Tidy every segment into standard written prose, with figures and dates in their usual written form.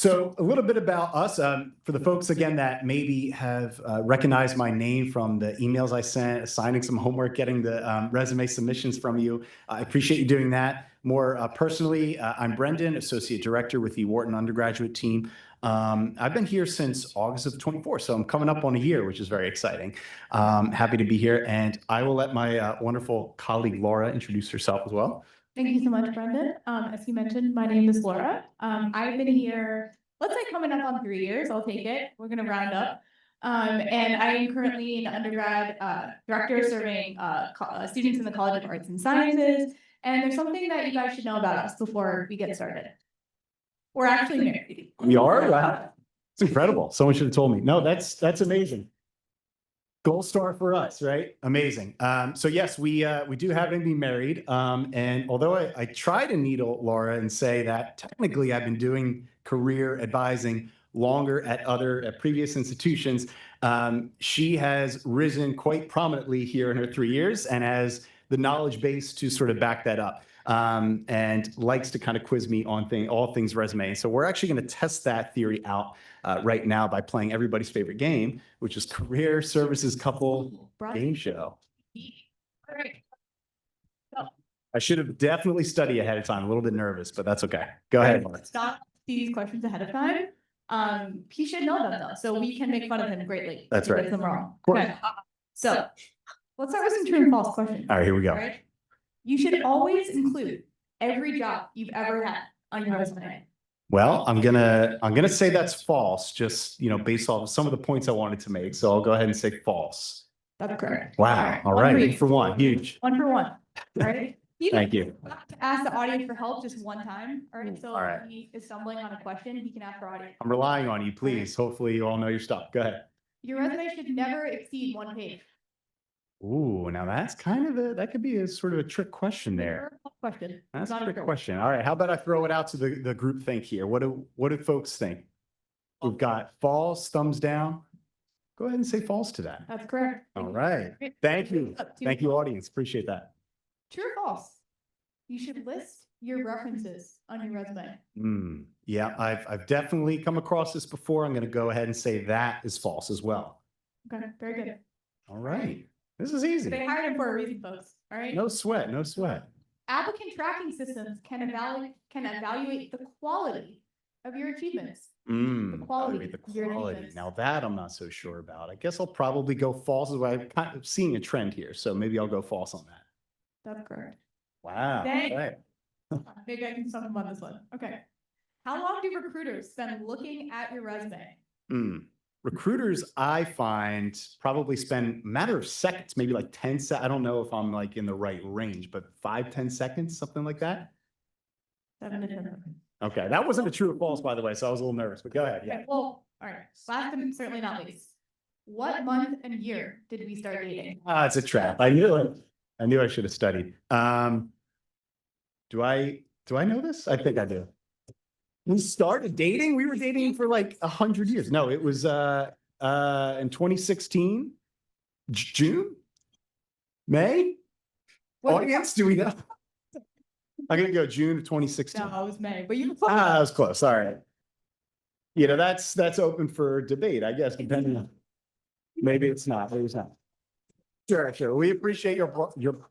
So a little bit about us. For the folks, again, that maybe have recognized my name from the emails I sent, assigning some homework, getting the resume submissions from you. I appreciate you doing that. More personally, I'm Brendan, Associate Director with the Wharton undergraduate team. I've been here since August of 24, so I'm coming up on a year, which is very exciting. Happy to be here, and I will let my wonderful colleague Laura introduce herself as well. Thank you so much, Brendan. As you mentioned, my name is Laura. I've been here, let's say coming up on 3 years, I'll take it. We're gonna round up. And I am currently an undergrad director serving students in the College of Arts and Sciences. And there's something that you guys should know about us before we get started. We're actually married. We are? Wow. It's incredible. Someone should have told me. No, that's amazing. Gold star for us, right? Amazing. So yes, we do happen to be married. And although I try to needle Laura and say that technically I've been doing career advising longer at previous institutions, she has risen quite prominently here in her 3 years and has the knowledge base to sort of back that up. And likes to kind of quiz me on all things resume. So we're actually going to test that theory out right now by playing everybody's favorite game, which is Career Services Couple Game Show. All right. I should have definitely studied ahead of time. A little bit nervous, but that's okay. Go ahead, Mark. Stop these questions ahead of time. He should know them though, so we can make fun of him greatly. That's if he right. gets them wrong. Okay. So let's start with some true and false questions. All right, here we go. All right? You should always include every job you've ever had on your resume. Well, I'm gonna say that's false, just based off of some of the points I wanted to make. So I'll go ahead and say false. That's correct. Wow. All right. 1 for 1. Huge. 1 for 1. All right. Thank you. To ask the audience for help just one time. All right. So all right. if he is stumbling on a question, he can ask for audience. I'm relying on you, please. Hopefully you all know your stuff. Go ahead. Your resume should never exceed 1 page. Ooh, now that's kind of that could be a sort of a trick question there. Question. That's a trick question. All right, how about I throw it out to the group think here? What do folks think? We've got false, thumbs down. Go ahead and say false to that. That's correct. All right. Thank you. Thank you, audience. Appreciate that. True or false? You should list your references on your resume. Yeah, I've definitely come across this before. I'm going to go ahead and say that is false as well. Okay, very good. All right. This is easy. They hired him for a reason, folks. All right. No sweat, no sweat. Applicant tracking systems can evaluate the quality of your achievements. The quality. Now that I'm not so sure about. I guess I'll probably go false. I'm kind of seeing a trend here, so maybe I'll go false on that. That's correct. Wow. Dang. Right. Maybe I can stump him on this one. Okay. How long do recruiters spend looking at your resume? Recruiters, I find, probably spend a matter of seconds, maybe like 10 seconds. I don't know if I'm like in the right range, but 5-10 seconds, something like that. 7 to 10 seconds. Okay, that wasn't a true or false, by the way, so I was a little nervous, but go ahead. Yeah. Okay, well, all right. Last and certainly not least, what month and year did we start dating? It's a trap. I knew it. I knew I should have studied. Do I know this? I think I do. We started dating. We were dating for like 100 years. No, it was in 2016, June, May. Audience, do we know? I'm gonna go June of 2016. No, it was May, but you. That was close. All right. That's open for debate, I guess, depending on. Maybe it's not. Maybe it's not. Sure. We appreciate your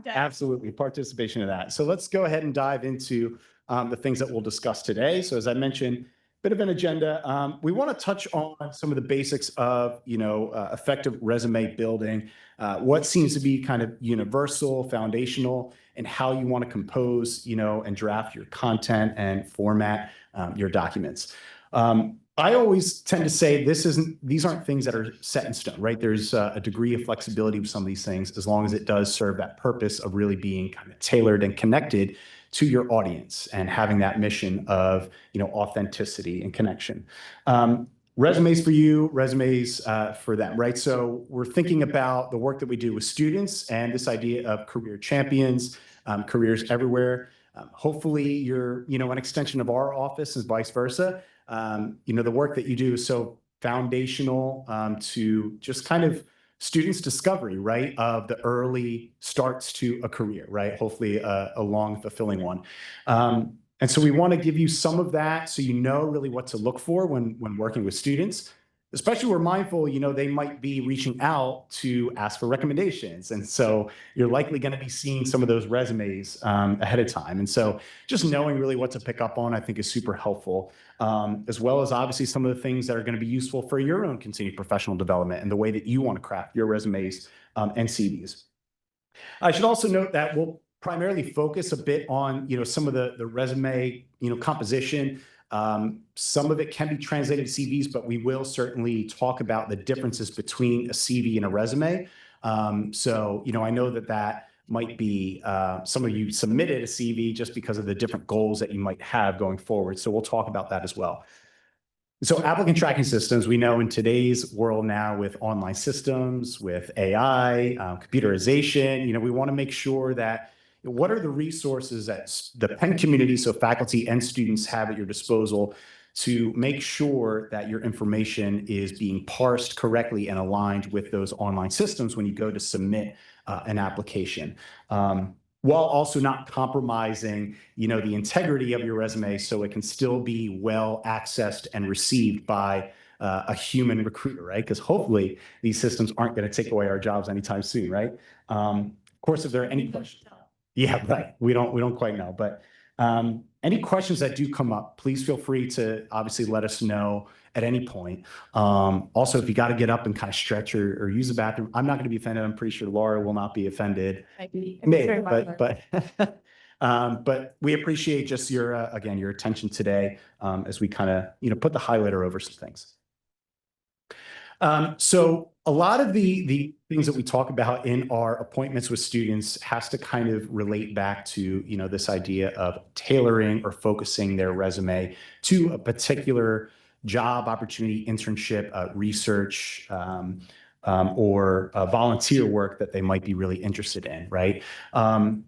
absolutely participation in that. So let's go ahead and dive into the things that we'll discuss today. So as I mentioned, bit of an agenda. We want to touch on some of the basics of, effective resume building, what seems to be kind of universal, foundational, and how you want to compose, and draft your content and format your documents. I always tend to say these aren't things that are set in stone, right? There's a degree of flexibility with some of these things, as long as it does serve that purpose of really being kind of tailored and connected to your audience and having that mission of, authenticity and connection. Resumes for you, resumes for them, right? So we're thinking about the work that we do with students and this idea of career champions, careers everywhere. Hopefully you're, an extension of our office and vice versa. The work that you do is so foundational to just kind of students' discovery, right, of the early starts to a career, right? Hopefully a long, fulfilling one. And so we want to give you some of that so you know really what to look for when working with students. Especially we're mindful, they might be reaching out to ask for recommendations. And so you're likely going to be seeing some of those resumes ahead of time. And so just knowing really what to pick up on, I think is super helpful, as well as obviously some of the things that are going to be useful for your own continued professional development and the way that you want to craft your resumes and CVs. I should also note that we'll primarily focus a bit on, some of the resume, composition. Some of it can be translated to CVs, but we will certainly talk about the differences between a CV and a resume. So, I know that might be, some of you submitted a CV just because of the different goals that you might have going forward. So we'll talk about that as well. So applicant tracking systems, we know in today's world now with online systems, with AI, computerization, we want to make sure that what are the resources that the Penn community, so faculty and students, have at your disposal to make sure that your information is being parsed correctly and aligned with those online systems when you go to submit an application. While also not compromising, the integrity of your resume so it can still be well accessed and received by a human recruiter, right? Because hopefully these systems aren't going to take away our jobs anytime soon, right? Of course, if there are any questions. Yeah, right. We don't quite know, but any questions that do come up, please feel free to obviously let us know at any point. Also, if you got to get up and kind of stretch or use the bathroom, I'm not going to be offended. I'm pretty sure Laura will not be offended. Maybe, but we appreciate just your again your attention today as we kind of put the highlighter over some things. So a lot of the things that we talk about in our appointments with students has to kind of relate back to, this idea of tailoring or focusing their resume to a particular job opportunity, internship, research, or volunteer work that they might be really interested in, right? And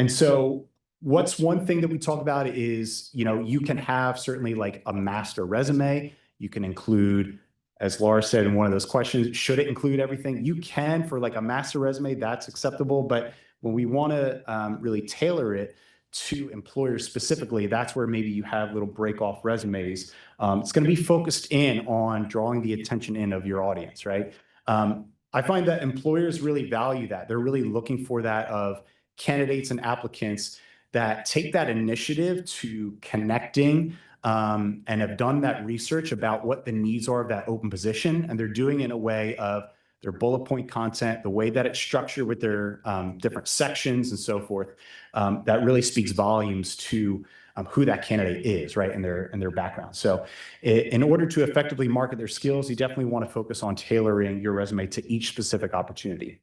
so what's one thing that we talk about is, you can have certainly like a master resume. You can include, as Laura said in one of those questions, should it include everything? You can for like a master resume, that's acceptable. But when we want to really tailor it to employers specifically, that's where maybe you have little break-off resumes. It's going to be focused in on drawing the attention in of your audience, right? I find that employers really value that. They're really looking for that of candidates and applicants that take that initiative to connecting and have done that research about what the needs are of that open position. And they're doing it in a way of their bullet point content, the way that it's structured with their different sections and so forth, that really speaks volumes to who that candidate is, right, and their background. So in order to effectively market their skills, you definitely want to focus on tailoring your resume to each specific opportunity.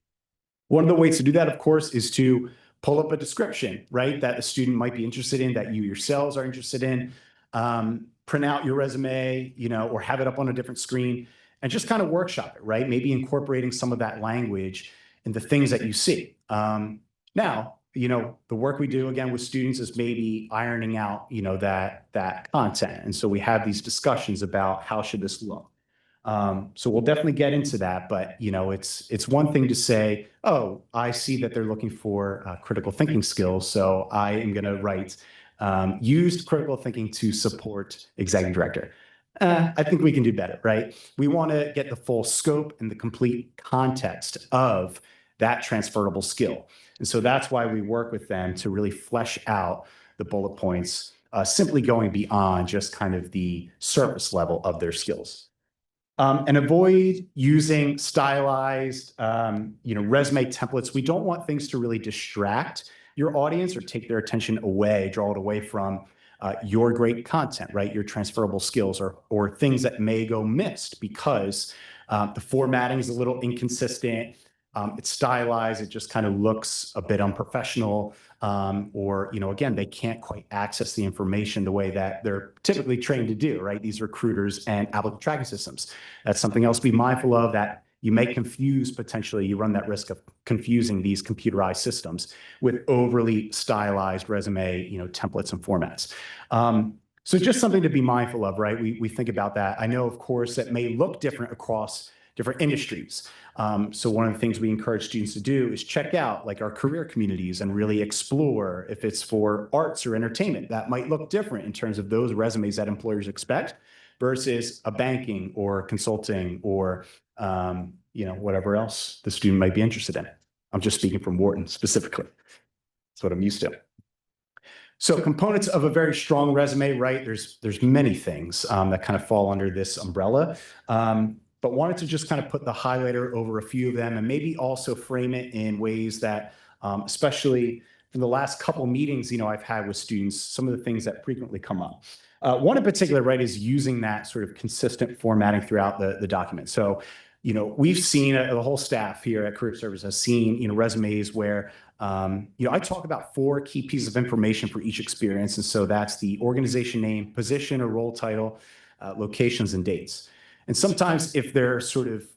One of the ways to do that, of course, is to pull up a description, right, that a student might be interested in, that you yourselves are interested in. Print out your resume, or have it up on a different screen and just kind of workshop it, right? Maybe incorporating some of that language in the things that you see. Now, the work we do again with students is maybe ironing out, that content. And so we have these discussions about how should this look. So we'll definitely get into that, but it's one thing to say, oh, I see that they're looking for critical thinking skills, so I am going to write used critical thinking to support executive director. I think we can do better, right? We want to get the full scope and the complete context of that transferable skill. And so that's why we work with them to really flesh out the bullet points, simply going beyond just kind of the surface level of their skills. And avoid using stylized, resume templates. We don't want things to really distract your audience or take their attention away, draw it away from your great content, right? Your transferable skills or things that may go missed because the formatting is a little inconsistent. It's stylized. It just kind of looks a bit unprofessional. Or, again, they can't quite access the information the way that they're typically trained to do, right? These recruiters and applicant tracking systems. That's something else to be mindful of, that you may confuse, potentially, you run that risk of confusing these computerized systems with overly stylized resume, templates and formats. So just something to be mindful of, right? We think about that. I know, of course, that may look different across different industries. So one of the things we encourage students to do is check out like our career communities and really explore if it's for arts or entertainment. That might look different in terms of those resumes that employers expect versus a banking or consulting or whatever else the student might be interested in. I'm just speaking from Wharton specifically. That's what I'm used to. So components of a very strong resume, right? There's many things that kind of fall under this umbrella, but wanted to just kind of put the highlighter over a few of them and maybe also frame it in ways that, especially in the last couple meetings, I've had with students, some of the things that frequently come up. One in particular, right, is using that sort of consistent formatting throughout the document. So, we've seen the whole staff here at Career Services has seen, resumes where I talk about 4 key pieces of information for each experience. And so that's the organization name, position or role title, locations, and dates. And sometimes if they're sort of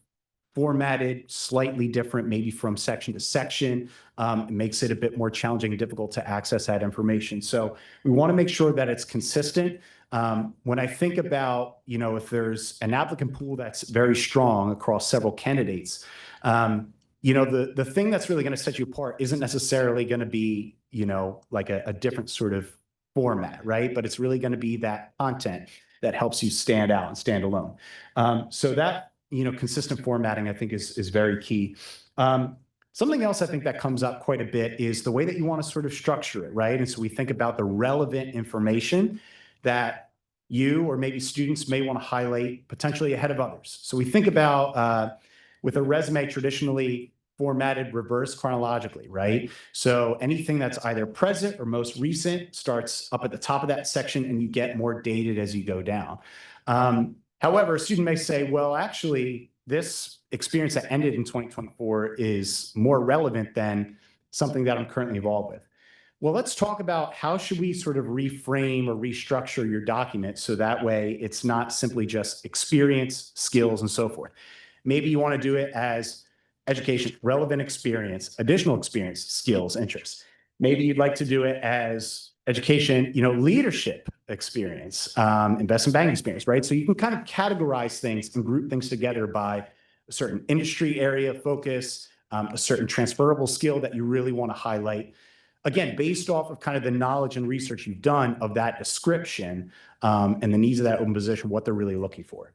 formatted slightly different, maybe from section to section, it makes it a bit more challenging and difficult to access that information. So we want to make sure that it's consistent. When I think about, if there's an applicant pool that's very strong across several candidates, the thing that's really going to set you apart isn't necessarily going to be, like a different sort of format, right? But it's really going to be that content that helps you stand out and stand alone. So that, consistent formatting, I think is very key. Something else I think that comes up quite a bit is the way that you want to sort of structure it, right? And so we think about the relevant information that you or maybe students may want to highlight potentially ahead of others. So we think about with a resume traditionally formatted reverse chronologically, right? So anything that's either present or most recent starts up at the top of that section and you get more dated as you go down. However, a student may say, well, actually, this experience that ended in 2024 is more relevant than something that I'm currently involved with. Well, let's talk about how should we sort of reframe or restructure your document so that way it's not simply just experience, skills, and so forth. Maybe you want to do it as education, relevant experience, additional experience, skills, interests. Maybe you'd like to do it as education, leadership experience, investment banking experience, right? So you can kind of categorize things and group things together by a certain industry area focus, a certain transferable skill that you really want to highlight. Again, based off of kind of the knowledge and research you've done of that description and the needs of that open position, what they're really looking for.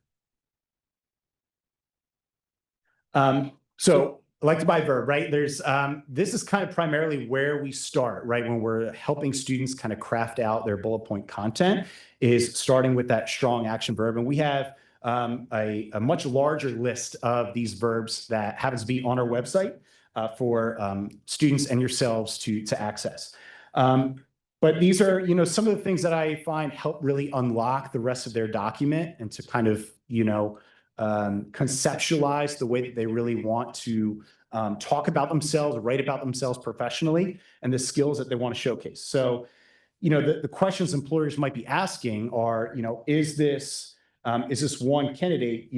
So elected by verb, right? There's this is kind of primarily where we start, right? When we're helping students kind of craft out their bullet point content is starting with that strong action verb. And we have a much larger list of these verbs that happens to be on our website for students and yourselves to access. But these are, some of the things that I find help really unlock the rest of their document and to kind of, conceptualize the way that they really want to talk about themselves, write about themselves professionally, and the skills that they want to showcase. So, the questions employers might be asking are, is this one candidate,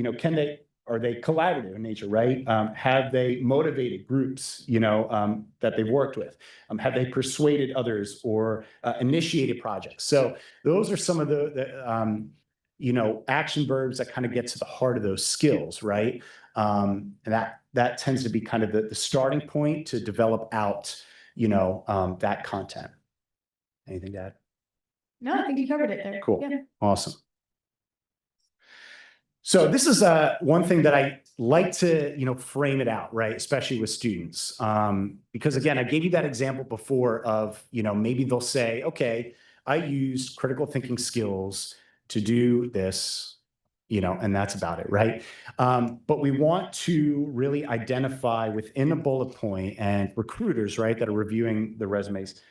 are they collaborative in nature, right? Have they motivated groups, that they've worked with? Have they persuaded others or initiated projects? So those are some of the action verbs that kind of get to the heart of those skills, right? And that tends to be kind of the starting point to develop out, that content. Anything to add? No, I think you covered it there. Cool. Yeah. Awesome. So this is one thing that I like to, frame it out, right? Especially with students. Because again, I gave you that example before of, maybe they'll say, okay, I used critical thinking skills to do this, and that's about it, right? But we want to really identify within a bullet point and recruiters, right, that are reviewing the resumes,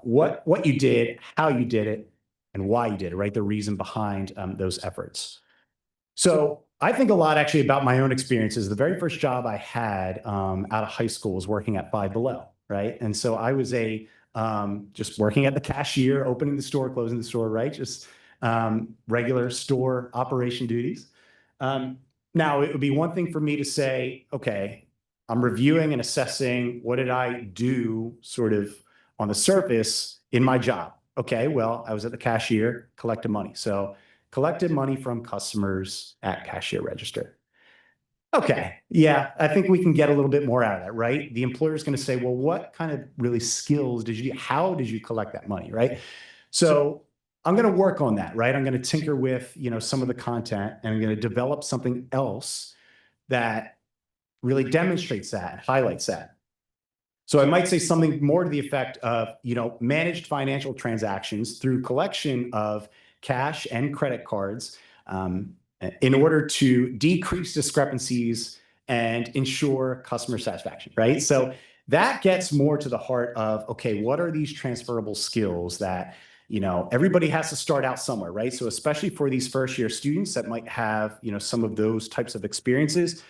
what you did, how you did it, and why you did it, right? The reason behind those efforts. So I think a lot actually about my own experiences. The very first job I had out of high school was working at Five Below, right? And so I was just working at the cashier, opening the store, closing the store, right? Just regular store operation duties. Now, it would be one thing for me to say, okay, I'm reviewing and assessing what did I do sort of on the surface in my job. Okay, well, I was at the cashier, collected money. So collected money from customers at cashier register. Okay, yeah, I think we can get a little bit more out of that, right? The employer is going to say, well, what kind of really skills did you, how did you collect that money, right? So I'm going to work on that, right? I'm going to tinker with, some of the content, and I'm going to develop something else that really demonstrates that, highlights that. So I might say something more to the effect of, managed financial transactions through collection of cash and credit cards, in order to decrease discrepancies and ensure customer satisfaction, right? So that gets more to the heart of, okay, what are these transferable skills that, everybody has to start out somewhere, right? So especially for these first year students that might have, some of those types of experiences,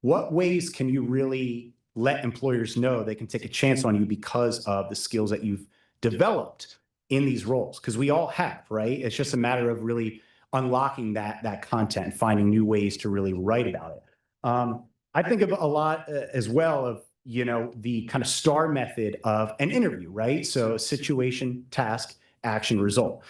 what ways can you really let employers know they can take a chance on you because of the skills that you've developed in these roles? Because we all have, right? It's just a matter of really unlocking that content, finding new ways to really write about it. I think of a lot as well of, the kind of STAR method of an interview, right? So situation, task, action, result.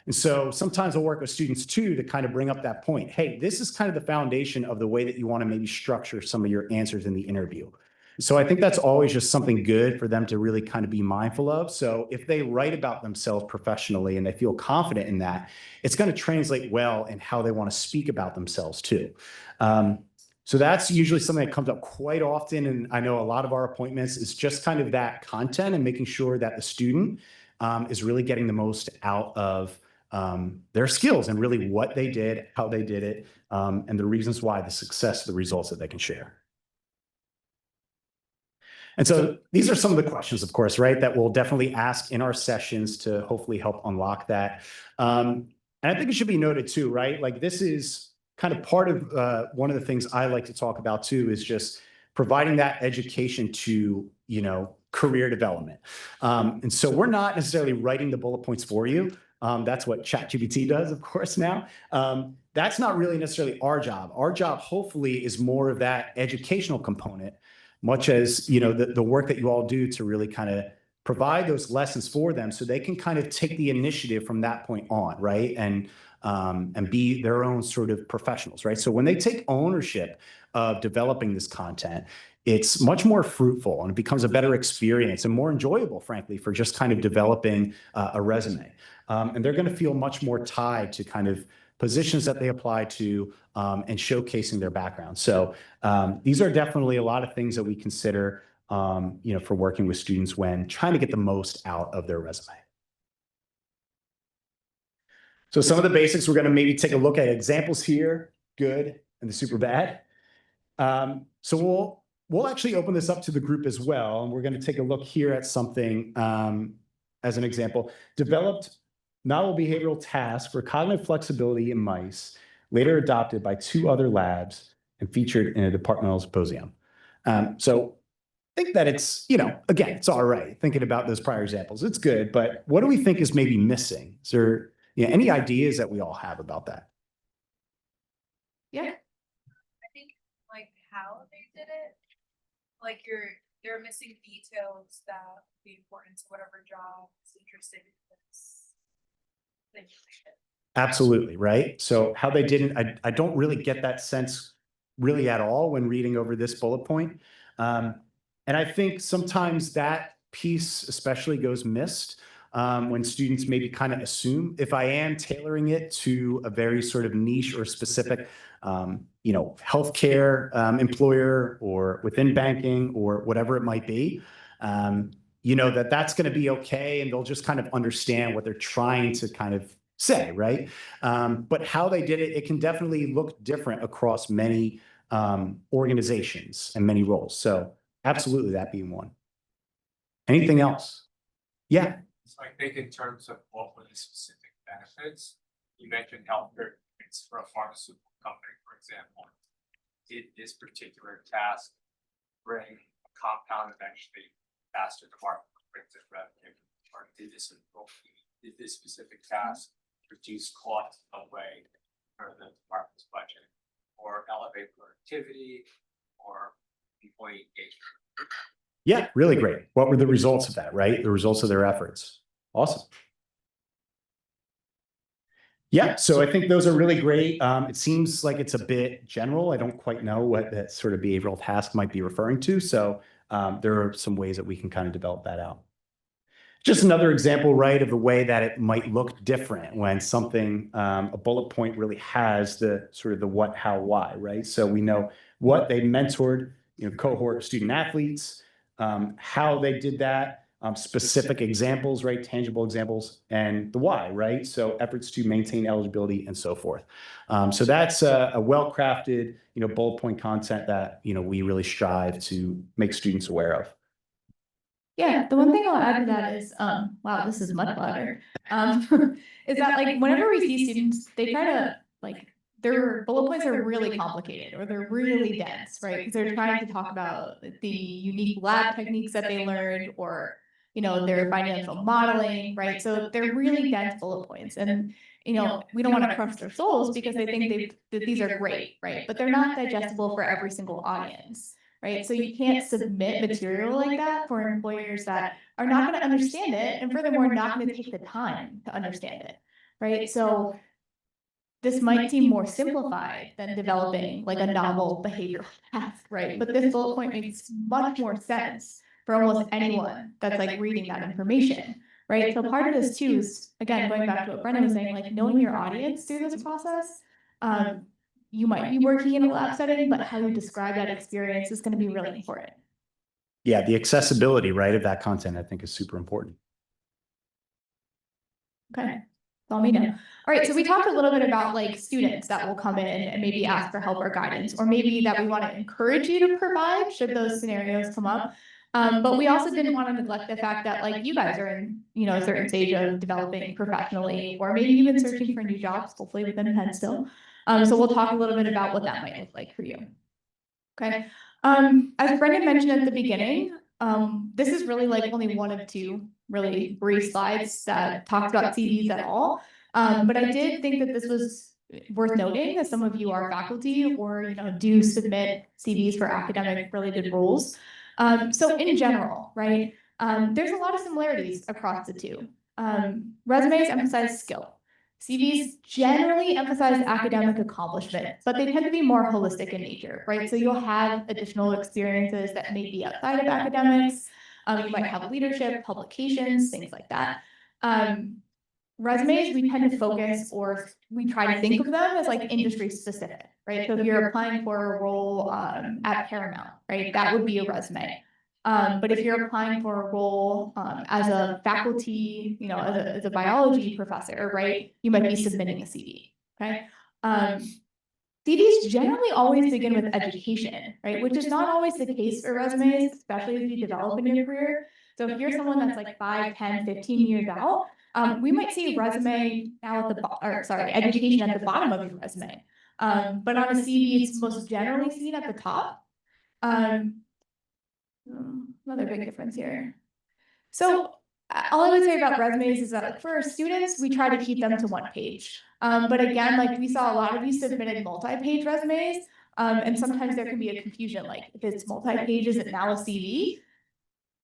And so sometimes I'll work with students too to kind of bring up that point. Hey, this is kind of the foundation of the way that you want to maybe structure some of your answers in the interview. So I think that's always just something good for them to really kind of be mindful of. So if they write about themselves professionally and they feel confident in that, it's going to translate well in how they want to speak about themselves too. So that's usually something that comes up quite often. And I know a lot of our appointments is just kind of that content and making sure that the student is really getting the most out of their skills and really what they did, how they did it, and the reasons why, the success, the results that they can share. And so these are some of the questions, of course, right, that we'll definitely ask in our sessions to hopefully help unlock that. And I think it should be noted too, right? Like this is kind of part of one of the things I like to talk about too, is just providing that education to, career development. And so we're not necessarily writing the bullet points for you. That's what ChatGPT does, of course, now. That's not really necessarily our job. Our job, hopefully, is more of that educational component, much as, the work that you all do to really kind of provide those lessons for them so they can kind of take the initiative from that point on, right? And be their own sort of professionals, right? So when they take ownership of developing this content, it's much more fruitful and it becomes a better experience and more enjoyable, frankly, for just kind of developing a resume. And they're going to feel much more tied to kind of positions that they apply to, and showcasing their background. So these are definitely a lot of things that we consider, for working with students when trying to get the most out of their resume. So some of the basics, we're going to maybe take a look at examples here, good and the super bad. So we'll actually open this up to the group as well. And we're going to take a look here at something as an example. Developed novel behavioral task for cognitive flexibility in mice, later adopted by 2 other labs and featured in a departmental symposium. So I think that it's, again, it's all right thinking about those prior examples. It's good, but what do we think is maybe missing? Is there any ideas that we all have about that? Yeah. I think like how they did it, like they're missing details that would be important to whatever job is interested in this thing. Absolutely, right? So how they didn't, I don't really get that sense really at all when reading over this bullet point. And I think sometimes that piece especially goes missed when students maybe kind of assume if I am tailoring it to a very sort of niche or specific, healthcare employer or within banking or whatever it might be, that's going to be okay. And they'll just kind of understand what they're trying to kind of say, right? But how they did it, it can definitely look different across many organizations and many roles. So absolutely, that being one. Anything else? Yeah. So I think in terms of what were the specific benefits, you mentioned healthcare benefits for a pharmaceutical company, for example. Did this particular task bring a compound eventually faster to market, brings it revenue, or did this specific task reduce costs away for the department's budget, or elevate productivity, or employee engagement? Yeah, really great. What were the results of that, right? The results of their efforts. Awesome. Yeah, so I think those are really great. It seems like it's a bit general. I don't quite know what that sort of behavioral task might be referring to. So there are some ways that we can kind of develop that out. Just another example, right, of the way that it might look different when something, a bullet point really has the sort of the what, how, why, right? So we know what they mentored, cohort of student athletes, how they did that, specific examples, right, tangible examples, and the why, right? So efforts to maintain eligibility and so forth. So that's a well-crafted, bullet point content that, we really strive to make students aware of. Yeah, the one thing I'll add to that is, wow, this is much louder. Is that like whenever we see students, they try to like their bullet points are really complicated or they're really dense, right? Because they're trying to talk about the unique lab techniques that they learned or their financial modeling, right? So they're really dense bullet points. And we don't want to crush their souls because they think that these are great, right? But they're not digestible for every single audience. Right. So you can't submit material like that for employers that are not going to understand it. And furthermore, not going to take the time to understand it. Right. So this might seem more simplified than developing like a novel behavioral path. Right. But this bullet point makes much more sense for almost anyone that's like reading that information. Right. So part of this too is, again, going back to what Brendan was saying, like knowing your audience through this process. You might be working in a lab setting, but how you describe that experience is going to be really important. Yeah, the accessibility, right, of that content, I think is super important. Okay, that's all me know. All right, so we talked a little bit about like students that will come in and maybe ask for help or guidance, or maybe that we want to encourage you to provide should those scenarios come up. But we also didn't want to neglect the fact that like you guys are in, a certain stage of developing professionally, or maybe even searching for new jobs, hopefully within Penn still. So we'll talk a little bit about what that might look like for you. Okay. As Brendan mentioned at the beginning, this is really like only one of two really brief slides that talked about CVs at all. But I did think that this was worth noting, as some of you are faculty or do submit CVs for academic related roles. So in general, right, there's a lot of similarities across the two. Resumes emphasize skill. CVs generally emphasize academic accomplishment, but they tend to be more holistic in nature, right? So you'll have additional experiences that may be outside of academics. You might have leadership, publications, things like that. Resumes, we tend to focus, or we try to think of them as like industry specific, right? So if you're applying for a role at Paramount, right, that would be a resume. But if you're applying for a role as a faculty, as a biology professor, right, you might be submitting a CV. Okay. CVs generally always begin with education, right, which is not always the case for resumes, especially as you develop in your career. So if you're someone that's like 5, 10, 15 years out, we might see resume now at the education at the bottom of your resume. But on a CV, it's most generally seen at the top. Another big difference here. So all I would say about resumes is that like, for our students, we try to keep them to one page. But again, like we saw a lot of you submitted multi-page resumes. And sometimes there can be a confusion, like if it's multi-page, is it now a CV?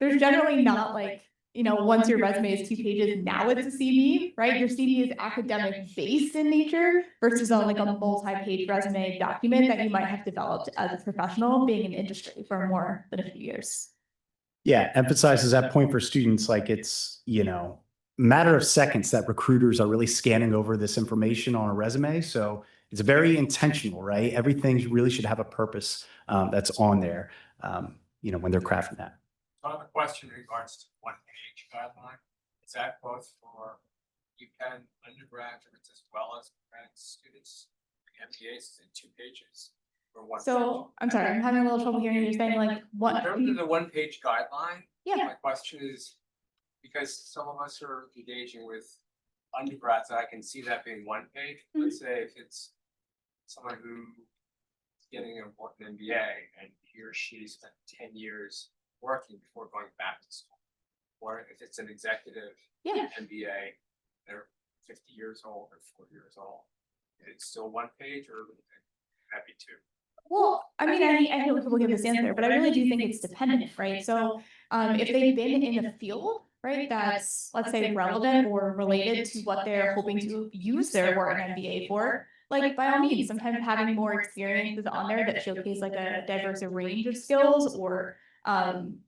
There's generally not like, once your resume is 2 pages, now it's a CV, right? Your CV is academic based in nature versus on like a multi-page resume document that you might have developed as a professional being in industry for more than a few years. Yeah, emphasizes that point for students, like it's, matter of seconds that recruiters are really scanning over this information on a resume. So it's very intentional, right? Everything really should have a purpose that's on there, when they're crafting that. So I have a question in regards to one-page guideline. Is that both for UPenn undergraduates as well as grad students? MBAs is in 2 pages or 1 page? So I'm sorry, I'm having a little trouble hearing you saying like what? In terms of the 1-page guideline, Yeah. my question is, because some of us are engaging with undergrads, I can see that being 1 page. Let's say if it's someone who is getting an important MBA and he or she spent 10 years working before going back to school, or if it's an executive MBA, they're 50 years old or 40 years old, it's still 1 page, or would that be 2? Well, I mean, I know people give this answer, but I really do think it's dependent, right? So if they've been in the field, right, that's, let's say, relevant or related to what they're hoping to use their Wharton MBA for, like, by all means, sometimes having more experiences on there that showcase like a diverse range of skills or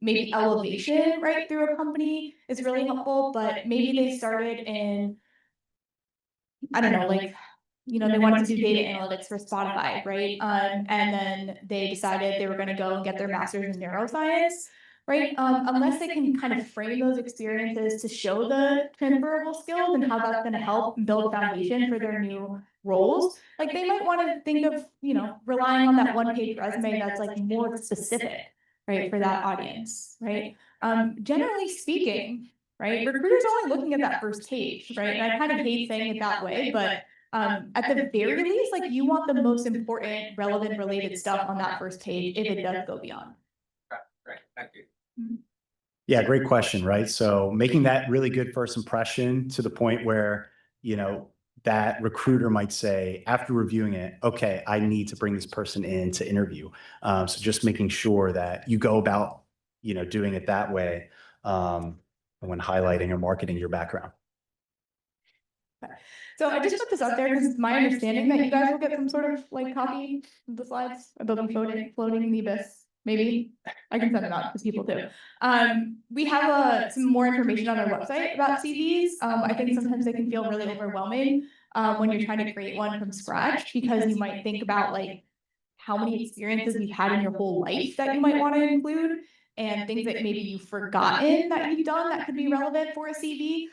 maybe elevation, right, through a company is really helpful, but maybe they started in, I don't know, like, they wanted to do data analytics for Spotify, right? And then they decided they were going to go and get their master's in neuroscience, right? Unless they can kind of frame those experiences to show the transferable skills and how that's going to help build a foundation for their new roles, like they might want to think of, relying on that one-page resume that's like more specific, right, for that audience, right? Generally speaking, right, recruiters are only looking at that first page, right? And I kind of hate saying it that way, but at the very least, like you want the most important, relevant, related stuff on that first page if it does go beyond. Right, thank you. Yeah, great question, right? So making that really good first impression to the point where, that recruiter might say, after reviewing it, okay, I need to bring this person in to interview. So just making sure that you go about, doing it that way when highlighting or marketing your background. So I just put this up there because it's my understanding that you guys will get some sort of like copy of the slides, or they'll be floating in the abyss. Maybe I can send them out to people too. We have some more information on our website about CVs. I think sometimes they can feel really overwhelming when you're trying to create one from scratch, because you might think about like how many experiences you've had in your whole life that you might want to include, and things that maybe you've forgotten that you've done that could be relevant for a CV.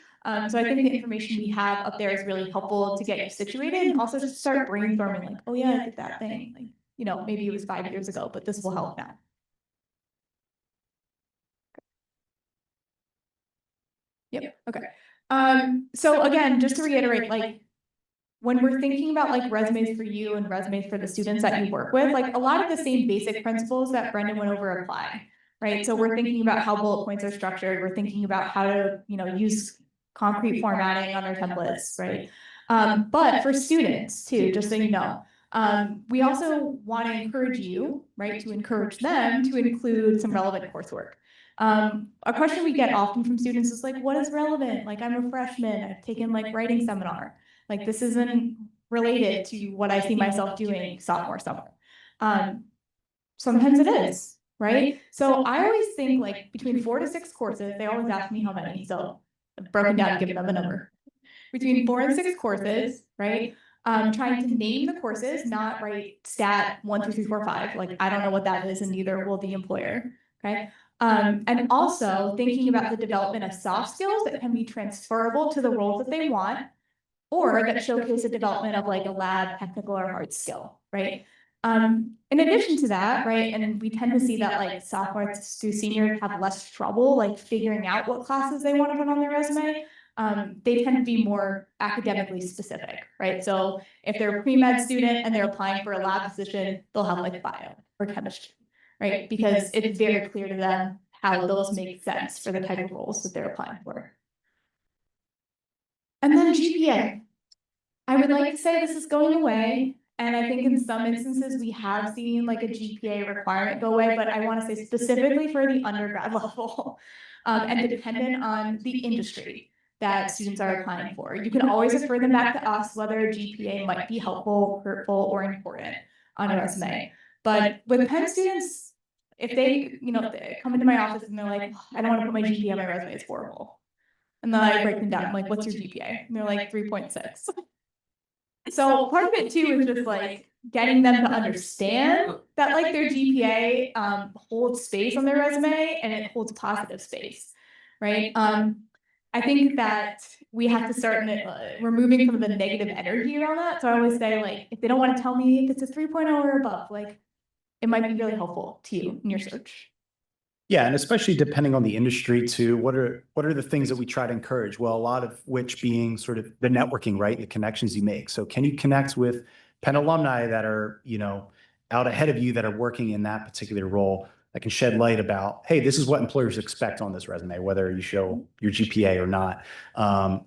So I think the information we have up there is really helpful to get you situated, and also just start brainstorming like, oh yeah, I did that thing. Like, maybe it was 5 years ago, but this will help now. Yep. Okay. So again, just to reiterate, like when we're thinking about like resumes for you and resumes for the students that you work with, like a lot of the same basic principles that Brendan went over apply, right? So we're thinking about how bullet points are structured. We're thinking about how to, use concrete formatting on our templates, right? But for students too, just so you know, we also want to encourage you, right, to encourage them to include some relevant coursework. A question we get often from students is like, what is relevant? Like, I'm a freshman, I've taken like writing seminar. Like, this isn't related to what I see myself doing sophomore summer. Sometimes it is, right? So I always think like between 4 to 6 courses, they always ask me how many. So I've broken down and given them a number. Between 4 and 6 courses, right? Trying to name the courses, not write stat 1, 2, 3, 4, 5. Like, I don't know what that is, and neither will the employer. Okay. And also thinking about the development of soft skills that can be transferable to the roles that they want, or that showcase the development of like a lab, technical, or hard skill, right? In addition to that, right, and we tend to see that like sophomores to seniors have less trouble like figuring out what classes they want to put on their resume. They tend to be more academically specific, right? So if they're a pre-med student and they're applying for a lab position, they'll have like bio or chemistry, right? Because it's very clear to them how those make sense for the type of roles that they're applying for. And then GPA. I would like to say this is going away. And I think in some instances we have seen like a GPA requirement go away, but I want to say specifically for the undergrad level and dependent on the industry that students are applying for. You can always refer them back to us whether a GPA might be helpful, hurtful, or important on a resume. But with Penn students, if they, they come into my office and they're like, I don't want to put my GPA on my resume, it's horrible. And then I break them down, I'm like, what's your GPA? And they're like 3.6. So part of it too is just like getting them to understand that like their GPA holds space on their resume and it holds positive space, right? I think that we have to start removing some of the negative energy around that. So I always say like, if they don't want to tell me if it's a 3.0 or above, like it might be really helpful to you in your search. Yeah, and especially depending on the industry too, what are the things that we try to encourage? Well, a lot of which being sort of the networking, right? The connections you make. So can you connect with Penn alumni that are, out ahead of you that are working in that particular role that can shed light about, hey, this is what employers expect on this resume, whether you show your GPA or not,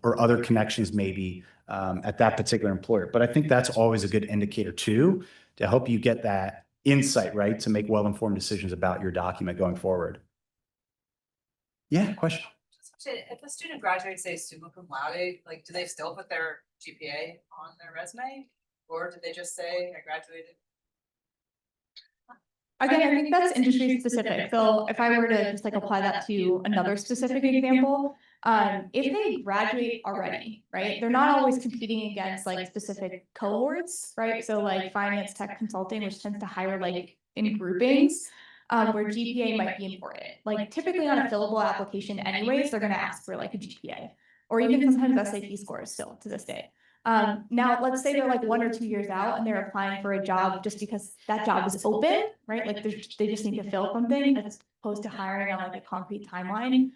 or other connections maybe at that particular employer. But I think that's always a good indicator too, to help you get that insight, right, to make well-informed decisions about your document going forward. Yeah, question. Just If a student graduates, say summa cum laude, like, do they still put their GPA on their resume? Or do they just say, I graduated? Again, I think that's industry specific. So if I were to just like apply that to another specific example, if they graduate already, right, they're not always competing against like specific cohorts, right? So like finance, tech, consulting, which tends to hire like in groupings, where GPA might be important. Like typically on a fillable application anyways, they're gonna ask for like a GPA or even sometimes SAT scores still to this day. Now let's say they're like 1 or 2 years out and they're applying for a job just because that job is open, right? Like they just need to fill something as opposed to hiring on like a concrete timeline,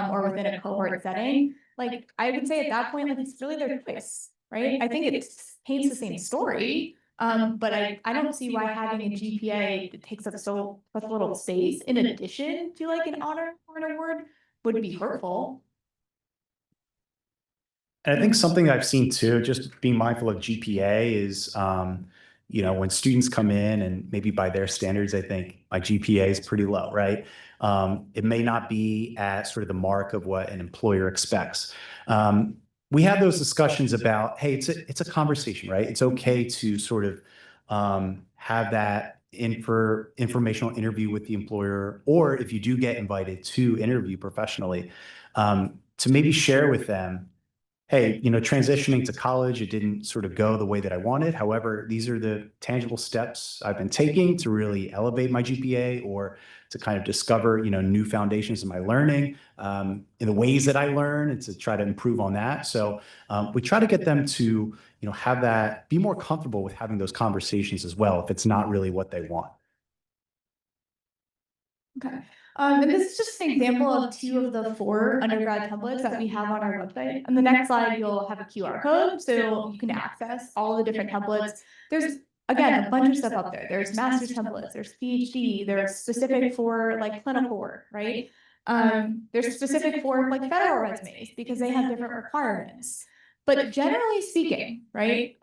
or within a cohort setting. Like I would say at that point, like it's really their choice, right? I think it paints the same story. But I don't see why having a GPA that takes up so much little space in addition to like an honor or an award would be hurtful. And I think something I've seen too, just being mindful of GPA is, when students come in and maybe by their standards, they think my GPA is pretty low, right? It may not be at sort of the mark of what an employer expects. We have those discussions about, hey, it's a conversation, right? It's okay to sort of have that informational interview with the employer, or if you do get invited to interview professionally, to maybe share with them, hey, transitioning to college, it didn't sort of go the way that I wanted. However, these are the tangible steps I've been taking to really elevate my GPA or to kind of discover, new foundations in my learning, in the ways that I learn, and to try to improve on that. So we try to get them to, have that, be more comfortable with having those conversations as well, if it's not really what they want. Okay. And this is just an example of 2 of the 4 undergrad templates that we have on our website. On the next slide, you'll have a QR code, so you can access all the different templates. There's, again, a bunch of stuff up there. There's master's templates, there's PhD, there's specific for like clinical work, right? There's specific for like federal resumes because they have different requirements. But generally speaking, right,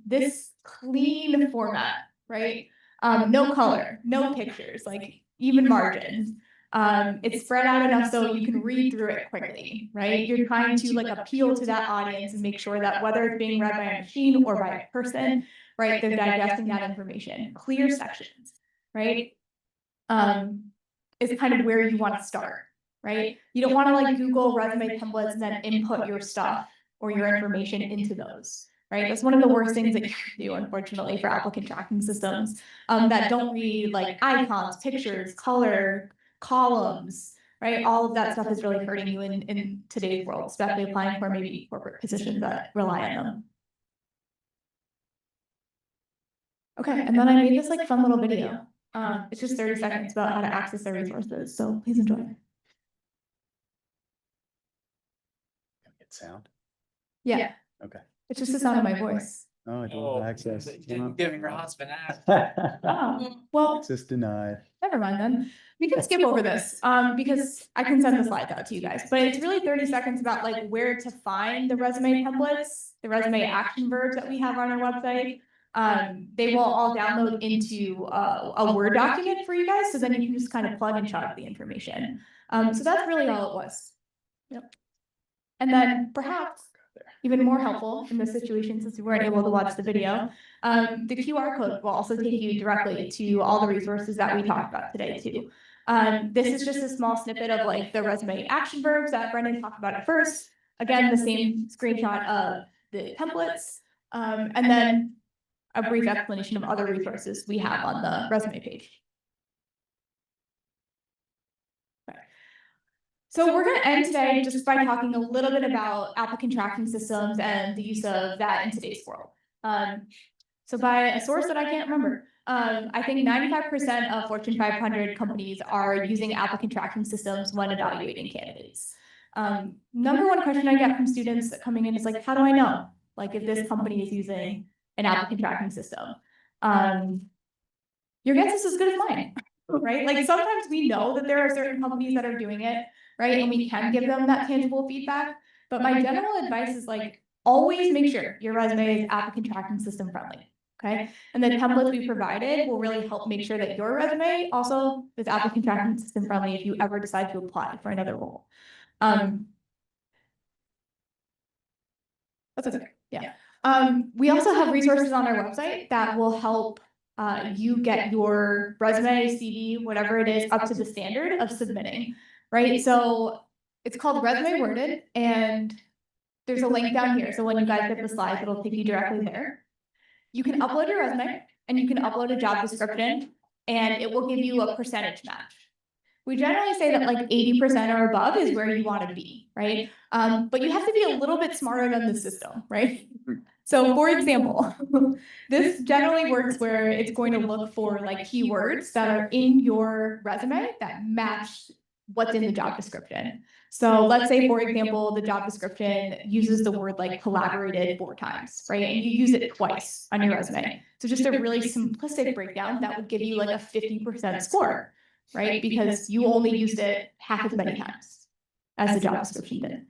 this clean format, right? No color, no pictures, like even margins. It's spread out enough so you can read through it quickly, right? You're trying to like appeal to that audience and make sure that whether it's being read by a machine or by a person, right, they're digesting that information. Clear sections, right? Is kind of where you want to start, right? You don't want to like Google resume templates and then input your stuff or your information into those. Right, that's one of the worst things that you can do, unfortunately, for applicant tracking systems that don't read like icons, pictures, color, columns, right? All of that stuff is really hurting you in today's world, especially applying for maybe corporate positions that rely on them. Okay, and then I made this like fun little video. It's just 30 seconds about how to access their resources, so please enjoy. Get sound. Yeah. Okay. It's just the sound of my voice. Oh, I don't have access. Giving your husband Oh, well, Access denied. never mind then. We can skip over this because I can send the slides out to you guys, but it's really 30 seconds about like where to find the resume templates, the resume action verbs that we have on our website. They will all download into a Word document for you guys, so then you can just kind of plug and chug the information. So that's really all it was. Yep. And then perhaps even more helpful in this situation, since we weren't able to watch the video, the QR code will also take you directly to all the resources that we talked about today too. This is just a small snippet of like the resume action verbs that Brendan talked about at first. Again, the same screenshot of the templates, and then a brief explanation of other resources we have on the resume page. So we're going to end today just by talking a little bit about applicant tracking systems and the use of that in today's world. So by a source that I can't remember, I think 95% of Fortune 500 companies are using applicant tracking systems when evaluating candidates. Number one question I get from students coming in is like, how do I know? Like if this company is using an applicant tracking system? Your guess is as good as mine, right? Like sometimes we know that there are certain companies that are doing it, right? And we can give them that tangible feedback. But my general advice is like, always make sure your resume is applicant tracking system friendly, okay? And the templates we provided will really help make sure that your resume also is applicant tracking system friendly if you ever decide to apply for another role. That's okay, yeah. We also have resources on our website that will help you get your resume, CV, whatever it is, up to the standard of submitting, right? So it's called Resume Worded, and there's a link down here. So when you guys get the slides, it'll take you directly there. You can upload your resume and you can upload a job description, and it will give you a percentage match. We generally say that like 80% or above is where you want to be, right? But you have to be a little bit smarter than the system, right? So for example, this generally works where it's going to look for like keywords that are in your resume that match what's in the job description. So let's say, for example, the job description uses the word like collaborated 4 times, right? And you use it twice on your resume. So just a really simplistic breakdown that would give you like a 50% score, right? Because you only used it half as many times as the job description did.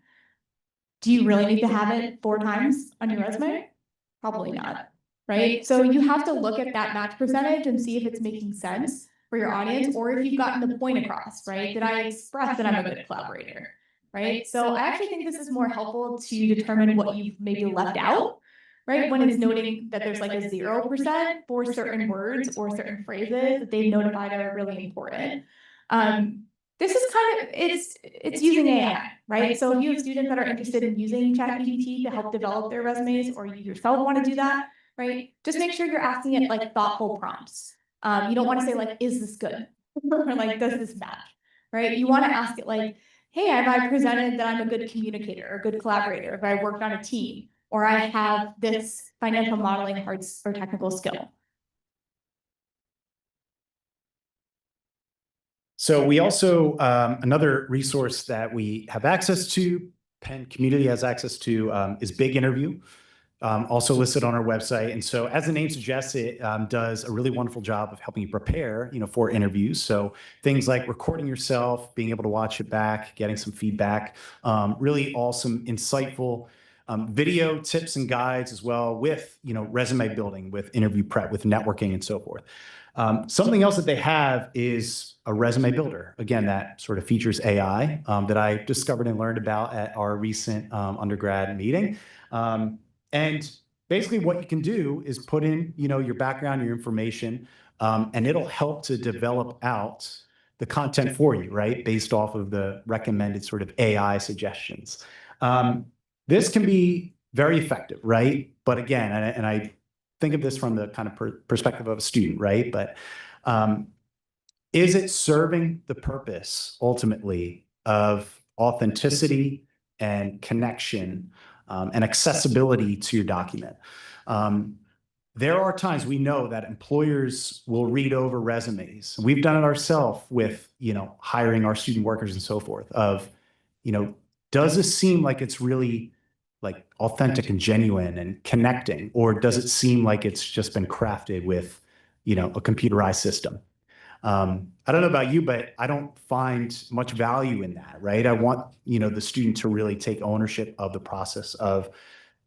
Do you really need to have it 4 times on your resume? Probably not, right? So you have to look at that match percentage and see if it's making sense for your audience, or if you've gotten the point across, right? Did I express that I'm a good collaborator, right? So I actually think this is more helpful to determine what you've maybe left out, right? When it's noting that there's like a 0% for certain words or certain phrases that they've notified are really important. This is kind of, it's using AI, right? So if you have students that are interested in using ChatGPT to help develop their resumes, or you yourself want to do that, right? Just make sure you're asking it like thoughtful prompts. You don't want to say like, is this good? Or like, does this match? Right? You want to ask it like, hey, have I presented that I'm a good communicator or a good collaborator? If I worked on a team, or I have this financial modeling hard or technical skill. So we also, another resource that we have access to, Penn community has access to, is Big Interview, also listed on our website. And so as the name suggests, it does a really wonderful job of helping you prepare, for interviews. So things like recording yourself, being able to watch it back, getting some feedback, really awesome, insightful video tips and guides as well, with, resume building, with interview prep, with networking and so forth. Something else that they have is a resume builder. Again, that sort of features AI that I discovered and learned about at our recent undergrad meeting. And basically what you can do is put in, your background, your information, and it'll help to develop out the content for you, right? Based off of the recommended sort of AI suggestions. This can be very effective, right? But again, and I think of this from the kind of perspective of a student, right? But is it serving the purpose ultimately of authenticity and connection and accessibility to your document? There are times we know that employers will read over resumes. We've done it ourselves with, hiring our student workers and so forth of, does this seem like it's really like authentic and genuine and connecting, or does it seem like it's just been crafted with, a computerized system? I don't know about you, but I don't find much value in that, right? I want, the student to really take ownership of the process of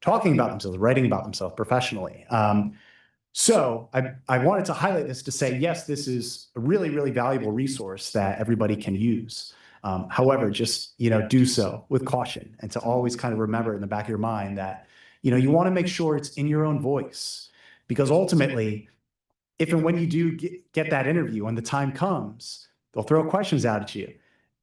talking about themselves, writing about themselves professionally. So I wanted to highlight this to say, yes, this is a really, really valuable resource that everybody can use. However, just, do so with caution, and to always kind of remember in the back of your mind that, you want to make sure it's in your own voice, because ultimately, if and when you do get that interview, when the time comes, they'll throw questions out at you.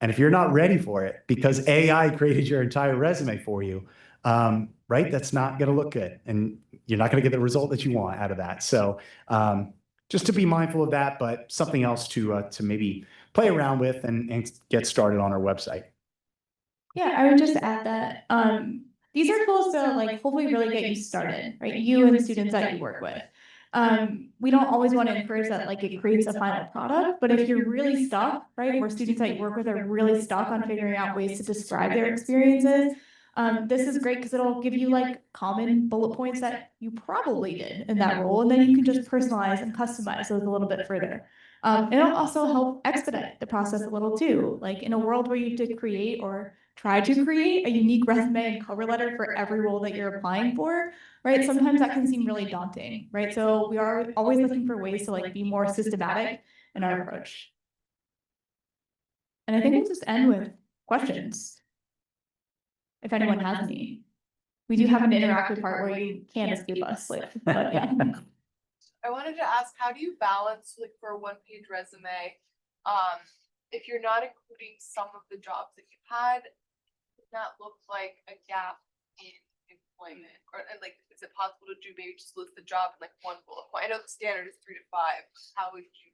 And if you're not ready for it, because AI created your entire resume for you, right, that's not going to look good. And you're not going to get the result that you want out of that. So just to be mindful of that, but something else to maybe play around with and get started on our website. Yeah, I would just add that these are tools to like hopefully really get you started, right? You and the students that you work with. We don't always want to encourage that like it creates a final product, but if you're really stuck, right, where students that you work with are really stuck on figuring out ways to describe their experiences, this is great because it'll give you like common bullet points that you probably did in that role, and then you can just personalize and customize those a little bit further. It'll also help expedite the process a little too. Like in a world where you have to create or try to create a unique resume and cover letter for every role that you're applying for, right? Sometimes that can seem really daunting, right? So we are always looking for ways to like be more systematic in our approach. And I think we'll just end with questions, if anyone has any. we do have an interactive part where you can't escape us, like, but yeah. I wanted to ask, how do you balance, like, for a one-page resume, if you're not including some of the jobs that you've had, does that look like a gap in employment? Or, and like, is it possible to do maybe just list the job in like one bullet point? I know the standard is 3 to 5. How would you?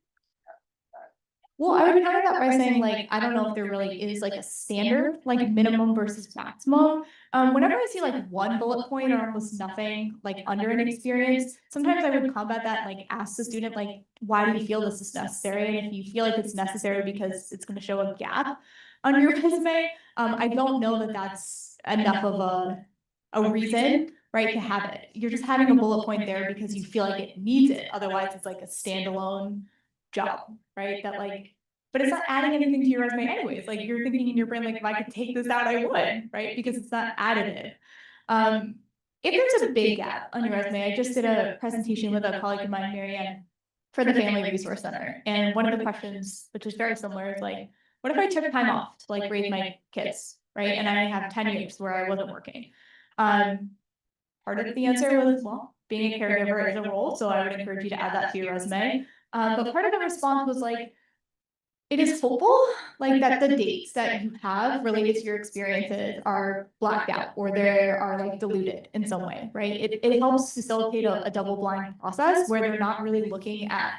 Well, I would counter that by saying, like, I don't know if there really is like a standard, like minimum versus maximum. Whenever I see like one bullet point or almost nothing, like under an experience, sometimes I would combat that, and, like, ask the student, like, why do you feel this is necessary? And if you feel like it's necessary because it's going to show a gap on your resume, I don't know that that's enough of a reason, right, to have it. You're just having a bullet point there because you feel like it needs it. Otherwise, it's like a standalone job, right? That, like, but it's not adding anything to your resume anyways. Like, you're thinking in your brain, like, if I could take this out, I would, right? Because it's not additive. If there's a big gap on your resume, I just did a presentation with a colleague of mine, Marianne, for the Family Resource Center. And one of the questions, which is very similar, is like, what if I took time off to like raise my kids, right? And I have 10 years where I wasn't working. Part of the answer was, well, being a caregiver is a role, so I would encourage you to add that to your resume. But part of the response was like, it is hopeful, like, that the dates that you have related to your experiences are blacked out or they are like diluted in some way, right? It helps facilitate a double blind process where they're not really looking at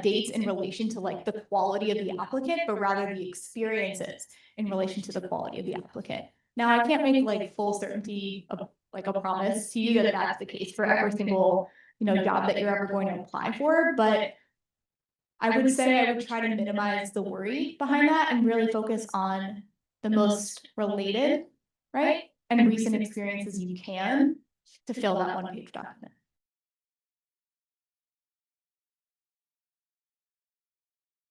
dates in relation to like the quality of the applicant, but rather the experiences in relation to the quality of the applicant. Now, I can't make like full certainty of like a promise to you that that's the case for every single, job that you're ever going to apply for, but I would say I would try to minimize the worry behind that and really focus on the most related, right, and recent experiences you can to fill that one-page document.